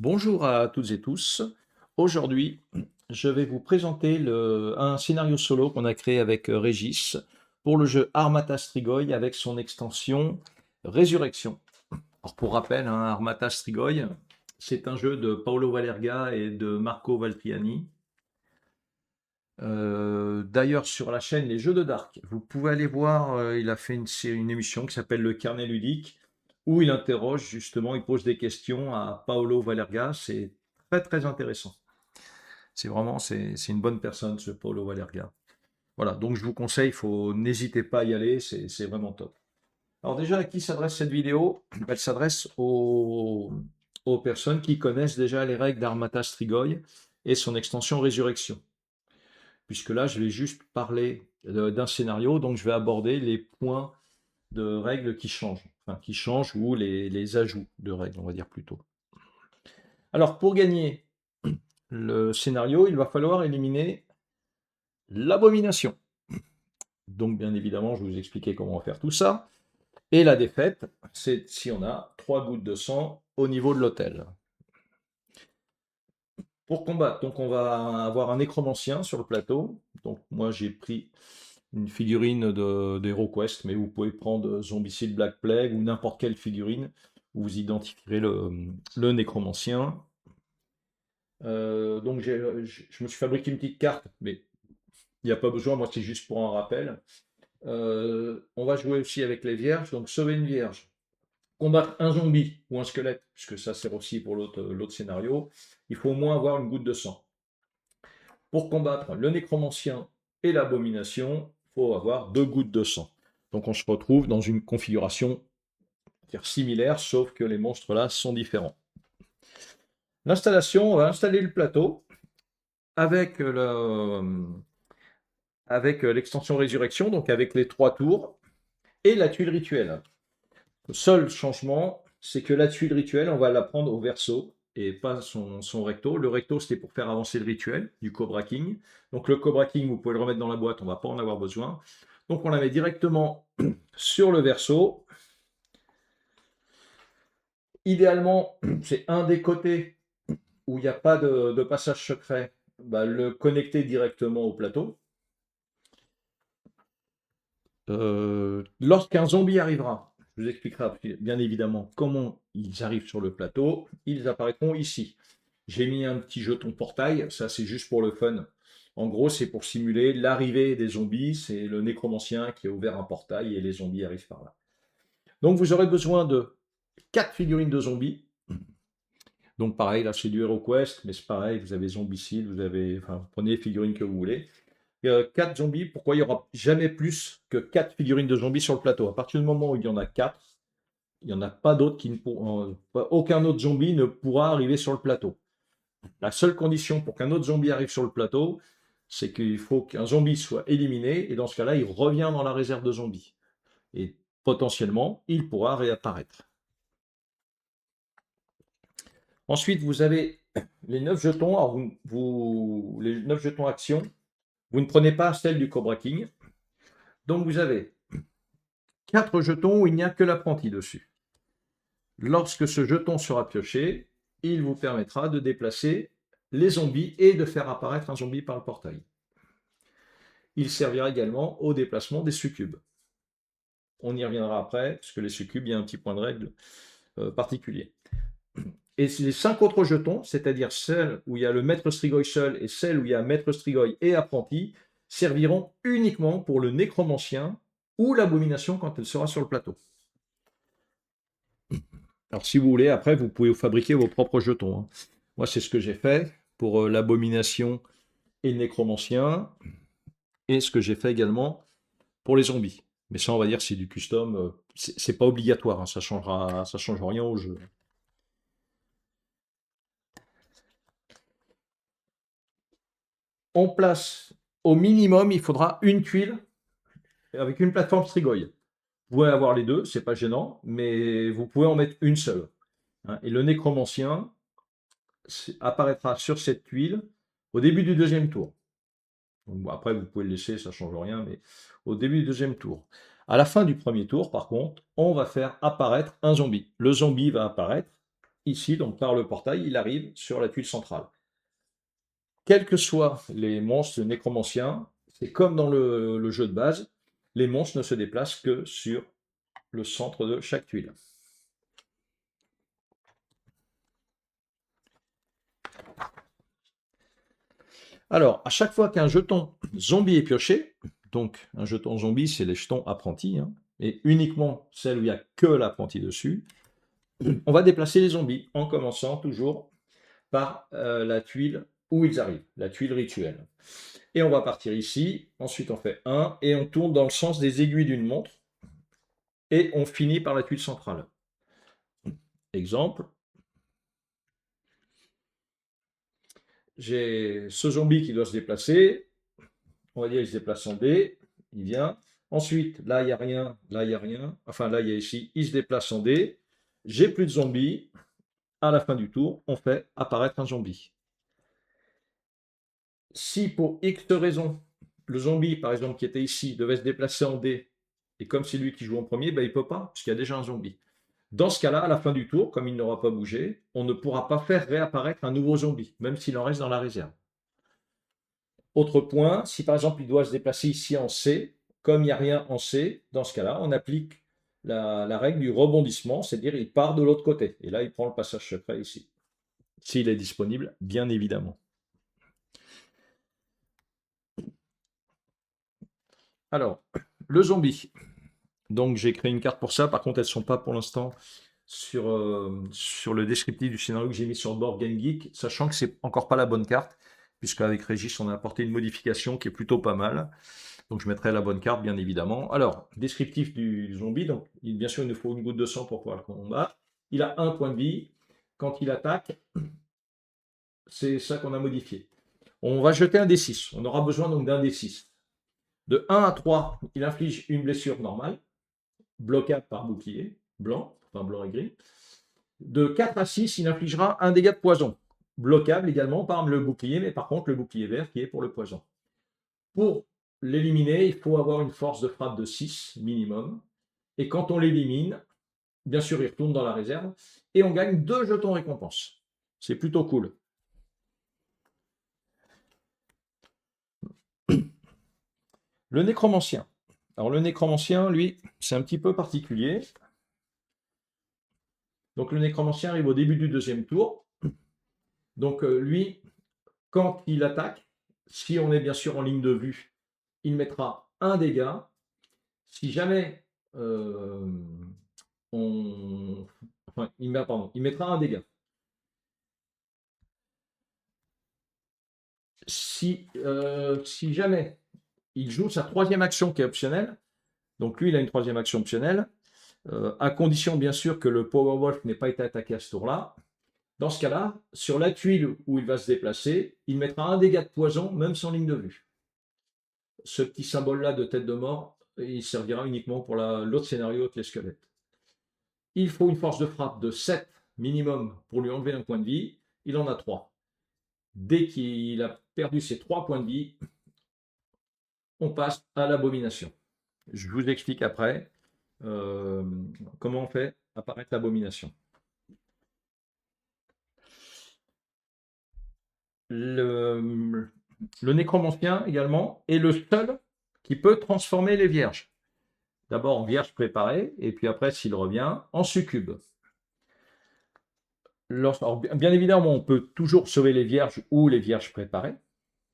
Bonjour à toutes et tous. Aujourd'hui, je vais vous présenter un scénario solo qu'on a créé avec Régis pour le jeu Armata Strigoi avec son extension Résurrection. Alors pour rappel, hein, Armata Strigoi, c'est un jeu de Paolo Valerga et de Marco Valtriani. D'ailleurs, sur la chaîne Les Jeux de Dark, vous pouvez aller voir, il a fait une émission qui s'appelle Le Carnet Ludique, où il interroge justement, il pose des questions à Paolo Valerga. C'est très très intéressant. C'est une bonne personne, ce Paolo Valerga. Voilà, donc je vous conseille, n'hésitez pas à y aller, c'est vraiment top. Alors déjà, à qui s'adresse cette vidéo? Elle s'adresse aux personnes qui connaissent déjà les règles d'Armata Strigoi et son extension Résurrection. Puisque là, je vais juste parler d'un scénario, donc je vais aborder les points de règles qui changent ou les ajouts de règles, on va dire plutôt. Alors, pour gagner le scénario, il va falloir éliminer l'abomination. Donc, bien évidemment, je vais vous expliquer comment faire tout ça. Et la défaite, c'est si on a 3 gouttes de sang au niveau de l'autel. Pour combattre, donc on va avoir un nécromancien sur le plateau. Donc moi j'ai pris une figurine d'HeroQuest, mais vous pouvez prendre Zombicide Black Plague ou n'importe quelle figurine où vous identifierez le nécromancien. Donc je me suis fabriqué une petite carte, mais il n'y a pas besoin, moi c'est juste pour un rappel. On va jouer aussi avec les vierges, donc sauver une vierge. Combattre un zombie ou un squelette, puisque ça sert aussi pour l'autre scénario, il faut au moins avoir une goutte de sang. Pour combattre le nécromancien et l'abomination, il faut avoir 2 gouttes de sang. Donc on se retrouve dans une configuration similaire, sauf que les monstres là sont différents. L'installation, on va installer le plateau avec l'extension Résurrection, donc avec les 3 tours, et la tuile rituelle. Le seul changement, c'est que la tuile rituelle, on va la prendre au verso et pas son recto. Le recto, c'était pour faire avancer le rituel du Cobra King. Donc le Cobra King, vous pouvez le remettre dans la boîte, on ne va pas en avoir besoin. Donc on la met directement sur le verso. Idéalement, c'est un des côtés où il n'y a pas de passage secret, le connecter directement au plateau. Lorsqu'un zombie arrivera, je vous expliquerai bien évidemment comment ils arrivent sur le plateau. Ils apparaîtront ici. J'ai mis un petit jeton portail, ça c'est juste pour le fun. En gros, c'est pour simuler l'arrivée des zombies. C'est le nécromancien qui a ouvert un portail et les zombies arrivent par là. Donc vous aurez besoin de 4 figurines de zombies. Donc pareil, là c'est du HeroQuest, mais c'est pareil, vous avez Zombicide, vous prenez les figurines que vous voulez. 4 zombies, pourquoi il n'y aura jamais plus que 4 figurines de zombies sur le plateau? À partir du moment où il y en a 4, il n'y en a pas d'autres qui ne pourront. Aucun autre zombie ne pourra arriver sur le plateau. La seule condition pour qu'un autre zombie arrive sur le plateau, c'est qu'il faut qu'un zombie soit éliminé, et dans ce cas-là, il revient dans la réserve de zombies. Et potentiellement, il pourra réapparaître. Ensuite, vous avez les 9 jetons. Alors les 9 jetons action, vous ne prenez pas celle du Cobra King. Donc vous avez 4 jetons où il n'y a que l'apprenti dessus. Lorsque ce jeton sera pioché, il vous permettra de déplacer les zombies et de faire apparaître un zombie par le portail. Il servira également au déplacement des succubes. On y reviendra après, parce que les succubes, il y a un petit point de règle particulier. Et les 5 autres jetons, c'est-à-dire celles où il y a le maître Strigoi seul et celles où il y a maître Strigoi et apprenti, serviront uniquement pour le nécromancien ou l'abomination quand elle sera sur le plateau. Alors si vous voulez, après, vous pouvez fabriquer vos propres jetons, hein. Moi, c'est ce que j'ai fait pour l'abomination et le nécromancien, et ce que j'ai fait également pour les zombies. Mais ça, on va dire, c'est du custom. C'est pas obligatoire, hein, ça change rien au jeu. On place au minimum, il faudra une tuile avec une plateforme Strigoi. Vous pouvez avoir les deux, c'est pas gênant, mais vous pouvez en mettre une seule, hein. Et le nécromancien apparaîtra sur cette tuile au début du deuxième tour. Donc, bon, après, vous pouvez le laisser, ça change rien, mais au début du deuxième tour. À la fin du premier tour, par contre, on va faire apparaître un zombie. Le zombie va apparaître ici, donc par le portail, il arrive sur la tuile centrale. Quels que soient les monstres nécromanciens, c'est comme dans le jeu de base, les monstres ne se déplacent que sur le centre de chaque tuile. Alors, à chaque fois qu'un jeton zombie est pioché, donc un jeton zombie, c'est les jetons apprentis, hein, et uniquement celle où il n'y a que l'apprenti dessus, on va déplacer les zombies en commençant toujours par la tuile où ils arrivent, la tuile rituelle. Et on va partir ici, ensuite on fait 1, et on tourne dans le sens des aiguilles d'une montre, et on finit par la tuile centrale. Exemple, j'ai ce zombie qui doit se déplacer, on va dire il se déplace en D, il vient. Ensuite, là il n'y a rien, là il n'y a rien, enfin là il y a ici, il se déplace en D, j'ai plus de zombies, à la fin du tour, on fait apparaître un zombie. Si pour X raison, le zombie, par exemple, qui était ici, devait se déplacer en D, et comme c'est lui qui joue en premier, ben, il ne peut pas, puisqu'il y a déjà un zombie. Dans ce cas-là, à la fin du tour, comme il n'aura pas bougé, on ne pourra pas faire réapparaître un nouveau zombie, même s'il en reste dans la réserve. Autre point, si par exemple il doit se déplacer ici en C, comme il n'y a rien en C, dans ce cas-là, on applique la règle du rebondissement, c'est-à-dire il part de l'autre côté. Et là, il prend le passage secret ici. S'il est disponible, bien évidemment. Alors, le zombie. Donc j'ai créé une carte pour ça. Par contre, elles ne sont pas pour l'instant sur le descriptif du scénario que j'ai mis sur Board Game Geek, sachant que c'est encore pas la bonne carte, puisqu'avec Régis, on a apporté une modification qui est plutôt pas mal. Donc je mettrai la bonne carte, bien évidemment. Alors, descriptif du zombie. Donc, bien sûr, il nous faut une goutte de sang pour pouvoir le combattre. Il a 1 point de vie. Quand il attaque, c'est ça qu'on a modifié. On va jeter un D6. On aura besoin donc d'un D6. De 1 à 3, il inflige une blessure normale, bloquable par bouclier, blanc, enfin blanc et gris. De 4 à 6, il infligera un dégât de poison, bloquable également par le bouclier, mais par contre le bouclier vert qui est pour le poison. Pour l'éliminer, il faut avoir une force de frappe de 6 minimum. Et quand on l'élimine, bien sûr, il retourne dans la réserve et on gagne 2 jetons récompense. C'est plutôt cool. Le nécromancien. Alors le nécromancien, lui, c'est un petit peu particulier. Donc le nécromancien arrive au début du deuxième tour. Donc lui, quand il attaque, si on est bien sûr en ligne de vue, il mettra un dégât. Si jamais il mettra un dégât. Si jamais il joue sa troisième action qui est optionnelle, donc lui il a une troisième action optionnelle, à condition bien sûr que le Powerwolf n'ait pas été attaqué à ce tour-là. Dans ce cas-là, sur la tuile où il va se déplacer, il mettra un dégât de poison, même sans ligne de vue. Ce petit symbole-là de tête de mort, il servira uniquement pour l'autre scénario avec les squelettes. Il faut une force de frappe de 7 minimum pour lui enlever un point de vie. Il en a 3. Dès qu'il a perdu ses 3 points de vie, on passe à l'abomination. Je vous explique après comment on fait apparaître l'abomination. Le nécromancien également est le seul qui peut transformer les vierges. D'abord en vierge préparée, et puis après, s'il revient, en succube. Alors, bien évidemment, on peut toujours sauver les vierges ou les vierges préparées,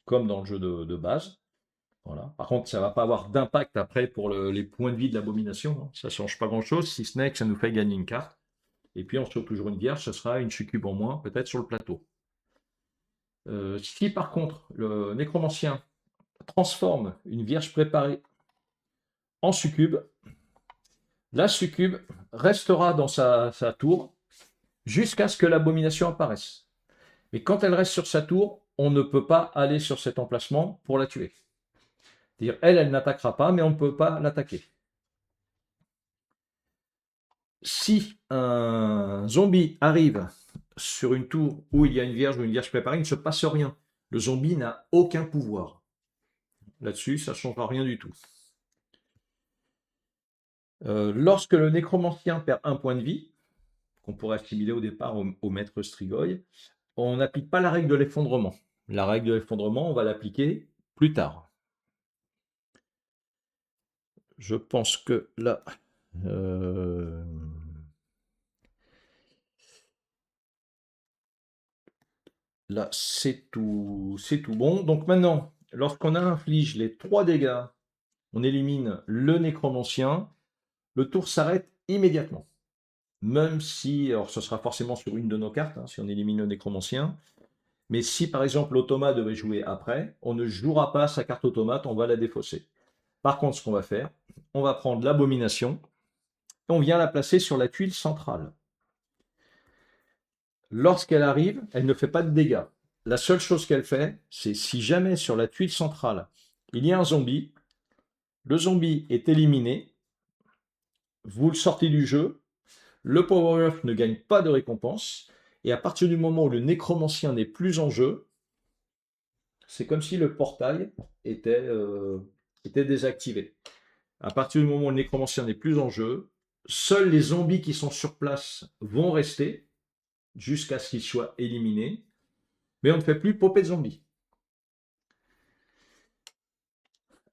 comme dans le jeu de base. Voilà. Par contre, ça ne va pas avoir d'impact après pour les points de vie de l'abomination. Hein. Ça ne change pas grand-chose, si ce n'est que ça nous fait gagner une carte. Et puis, on sauve toujours une vierge, ce sera une succube en moins, peut-être sur le plateau. Si par contre, le nécromancien transforme une vierge préparée en succube, la succube restera dans sa tour jusqu'à ce que l'abomination apparaisse. Mais quand elle reste sur sa tour, on ne peut pas aller sur cet emplacement pour la tuer. C'est-à-dire, elle n'attaquera pas, mais on ne peut pas l'attaquer. Si un zombie arrive sur une tour où il y a une vierge ou une vierge préparée, il ne se passe rien. Le zombie n'a aucun pouvoir. Là-dessus, ça ne changera rien du tout. Lorsque le nécromancien perd un point de vie, qu'on pourrait assimiler au départ au maître Strigoi. On n'applique pas la règle de l'effondrement. La règle de l'effondrement, on va l'appliquer plus tard. Je pense que là, là c'est tout bon. Donc maintenant, lorsqu'on inflige les 3 dégâts, on élimine le nécromancien, le tour s'arrête immédiatement. Même si, alors ce sera forcément sur une de nos cartes, hein, si on élimine le nécromancien, mais si par exemple l'automate devait jouer après, on ne jouera pas sa carte automate, on va la défausser. Par contre, ce qu'on va faire, on va prendre l'abomination et on vient la placer sur la tuile centrale. Lorsqu'elle arrive, elle ne fait pas de dégâts. La seule chose qu'elle fait, c'est si jamais sur la tuile centrale, il y a un zombie, le zombie est éliminé, vous le sortez du jeu, le power-up ne gagne pas de récompense, et à partir du moment où le nécromancien n'est plus en jeu, c'est comme si le portail était désactivé. À partir du moment où le nécromancien n'est plus en jeu, seuls les zombies qui sont sur place vont rester jusqu'à ce qu'ils soient éliminés, mais on ne fait plus popper de zombies.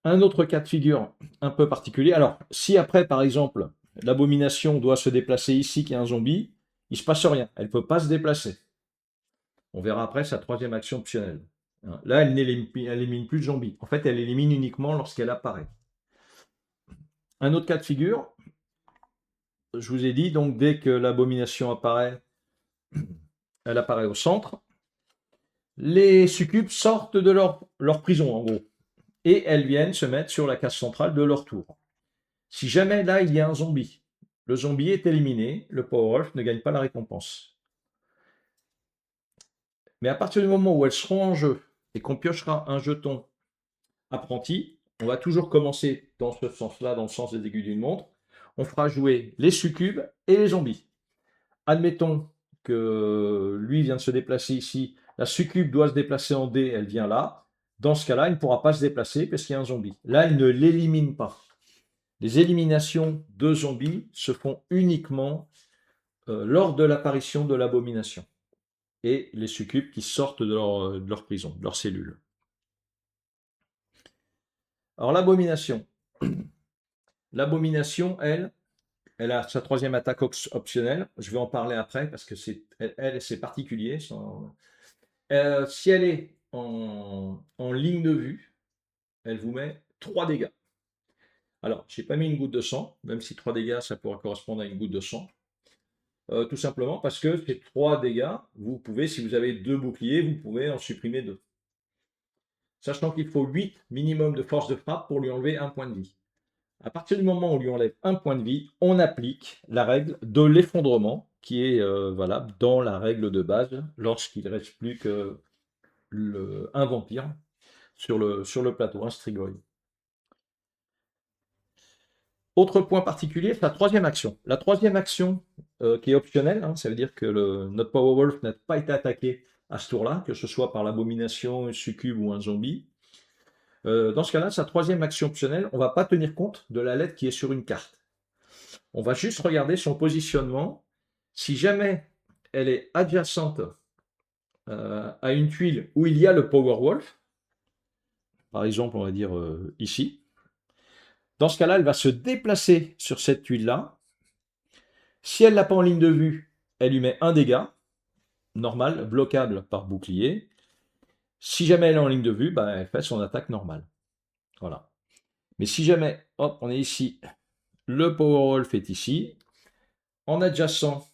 Un autre cas de figure un peu particulier. Alors, si après, par exemple, l'abomination doit se déplacer ici, qu'il y a un zombie, il ne se passe rien. Elle ne peut pas se déplacer. On verra après sa troisième action optionnelle. Là, elle n'élimine plus de zombies. En fait, elle élimine uniquement lorsqu'elle apparaît. Un autre cas de figure, je vous ai dit, donc dès que l'abomination apparaît, elle apparaît au centre. Les succubes sortent de leur prison, en gros, et elles viennent se mettre sur la case centrale de leur tour. Si jamais là, il y a un zombie, le zombie est éliminé, le power-up ne gagne pas la récompense. Mais à partir du moment où elles seront en jeu et qu'on piochera un jeton apprenti, on va toujours commencer dans ce sens-là, dans le sens des aiguilles d'une montre. On fera jouer les succubes et les zombies. Admettons que lui vient de se déplacer ici, la succube doit se déplacer en D, elle vient là. Dans ce cas-là, il ne pourra pas se déplacer parce qu'il y a un zombie. Là, il ne l'élimine pas. Les éliminations de zombies se font uniquement lors de l'apparition de l'abomination et les succubes qui sortent de leur prison, de leur cellule. Alors l'abomination. L'abomination, elle a sa troisième attaque optionnelle. Je vais en parler après parce que c'est particulier. Si elle est en ligne de vue, elle vous met 3 dégâts. Alors, je n'ai pas mis une goutte de sang, même si 3 dégâts, ça pourrait correspondre à une goutte de sang. Tout simplement parce que ces 3 dégâts, vous pouvez, si vous avez 2 boucliers, vous pouvez en supprimer 2. Sachant qu'il faut 8 minimum de force de frappe pour lui enlever 1 point de vie. À partir du moment où on lui enlève 1 point de vie, on applique la règle de l'effondrement qui est valable dans la règle de base lorsqu'il ne reste plus qu'un vampire sur le plateau, un Strigoi. Autre point particulier, c'est la troisième action. La troisième action qui est optionnelle, hein, ça veut dire que notre Powerwolf n'a pas été attaqué à ce tour-là, que ce soit par l'abomination, un succube ou un zombie. Dans ce cas-là, sa troisième action optionnelle, on ne va pas tenir compte de la lettre qui est sur une carte. On va juste regarder son positionnement. Si jamais elle est adjacente à une tuile où il y a le Powerwolf, par exemple, on va dire ici, dans ce cas-là, elle va se déplacer sur cette tuile-là. Si elle ne l'a pas en ligne de vue, elle lui met un dégât, normal, bloquable par bouclier. Si jamais elle est en ligne de vue, bah, elle fait son attaque normale. Voilà. Mais si jamais, hop, on est ici, le Powerwolf est ici, en adjacent,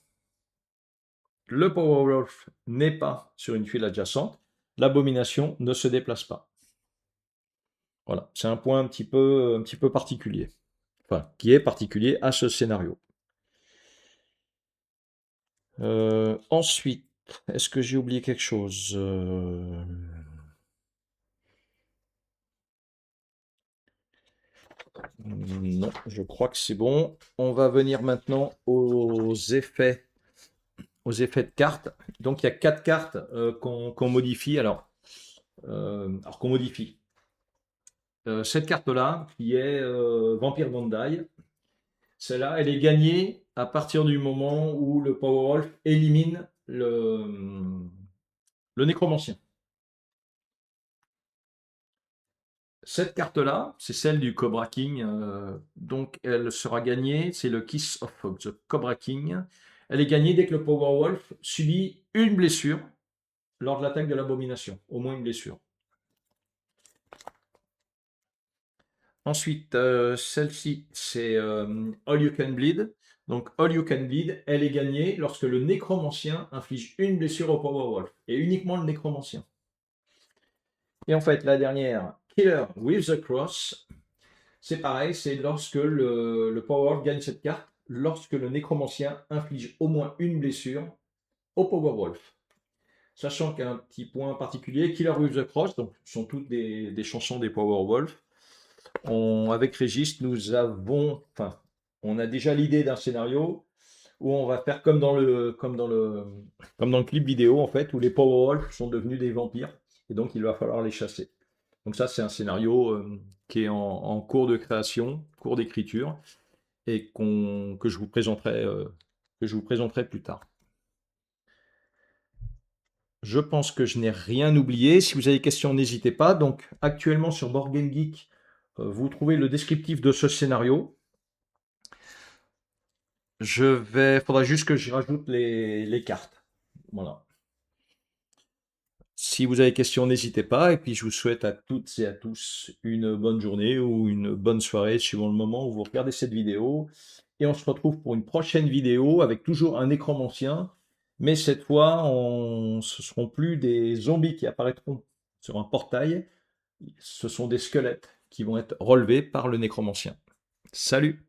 le Powerwolf n'est pas sur une tuile adjacente, l'abomination ne se déplace pas. Voilà, c'est un point un petit peu particulier. Enfin, qui est particulier à ce scénario. Ensuite, est-ce que j'ai oublié quelque chose? Non, je crois que c'est bon. On va venir maintenant aux effets de cartes. Donc il y a 4 cartes qu'on modifie. Alors qu'on modifie. Cette carte-là, qui est Vampire Don't Die, celle-là, elle est gagnée à partir du moment où le Powerwolf élimine le nécromancien. Cette carte-là, c'est celle du Cobra King, donc elle sera gagnée, c'est le Kiss of the Cobra King. Elle est gagnée dès que le Powerwolf subit une blessure lors de l'attaque de l'abomination, au moins une blessure. Ensuite, celle-ci, c'est All You Can Bleed. Donc, All You Can Bleed, elle est gagnée lorsque le nécromancien inflige une blessure au Powerwolf, et uniquement le nécromancien. Et en fait, la dernière, Killer with the Cross, c'est pareil, c'est lorsque le Powerwolf gagne cette carte, lorsque le nécromancien inflige au moins une blessure au Powerwolf. Sachant qu'un petit point particulier, Killer with the Cross, donc ce sont toutes des chansons des Powerwolf. Avec Régis, on a déjà l'idée d'un scénario où on va faire comme dans le clip vidéo en fait, où les Powerwolf sont devenus des vampires et donc il va falloir les chasser. Donc ça, c'est un scénario qui est en cours de création, cours d'écriture, et que je vous présenterai plus tard. Je pense que je n'ai rien oublié. Si vous avez des questions, n'hésitez pas. Donc actuellement sur Board Game Geek, vous trouvez le descriptif de ce scénario. Faudra juste que je rajoute les cartes. Voilà. Si vous avez des questions, n'hésitez pas. Et puis, je vous souhaite à toutes et à tous une bonne journée ou une bonne soirée, suivant le moment où vous regardez cette vidéo. Et on se retrouve pour une prochaine vidéo avec toujours un nécromancien. Mais cette fois, ce ne seront plus des zombies qui apparaîtront sur un portail. Ce sont des squelettes qui vont être relevés par le nécromancien. Salut!